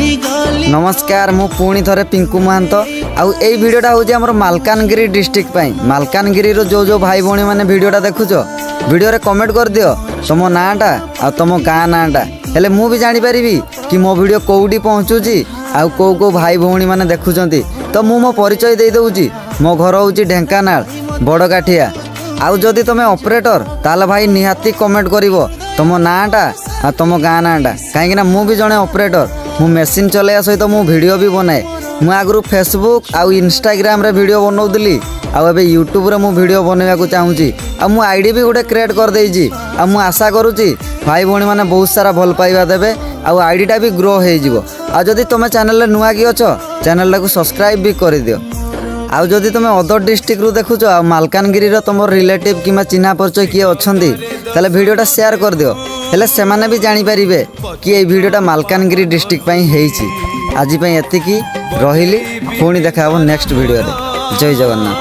नमस्कार मु पुणी थरे पिंकू महंत आउ ए वीडियोटा हूँ आम मालकानगिरी डिस्ट्रिक्ट पाई मालकानगिरी जो जो भाई भौणी मैंने वीडियोटा देखुच वीडियो रे कमेंट कर दियो तुम नाटा आ तुम गाँ नाटा हेले मु भी जानी परिबी कि मो वीडियो कोउडी पहुँचुची आउ को को भाई भौणी मैंने देखुचंती तो मु मो परिचय दे दउची मो घर होउची ढेंकानाल बड़काठिया आउ जदि तुम ऑपरेटर ताले भाई निहाती कमेंट करिवो तुम नाटा आ तुम गाँ नाटा कहीं मु भी जड़े ऑपरेटर मु मेसीन चलाइया सहित मु वीडियो भी बनाए मु आगु फेसबुक आउ इंस्टाग्राम रे वीडियो बनाउली आउ एबे यूट्यूब रे मु वीडियो बनैया को चाहूची आ मु आईडी भी गोटे क्रिएट कर देइची आ मु आशा करूची भाई भौणी माने बहुत सारा भल पाइबा देबे आउ आईडीटा भी ग्रो हो जिवो आ जदि तुम चैनल रे नुआ की अछो चैनल को सब्सक्राइब भी कर दियो आउ जदि तुम अदर डिस्ट्रिक्ट रु देखुच आ मालकानगिरी रो तुम रिलेटिव किमा चिन्हा परिचय किए अछंती ताले वीडियोटा शेयर कर दियो हेले से माने भी जानि परिबे कि ए वीडियोटा मालकानगिरी डिस्ट्रिक्ट पई हेइची आज पई एतिकी रहिली पुणी देखा नेक्स्ट वीडियो रे जय जगन्नाथ।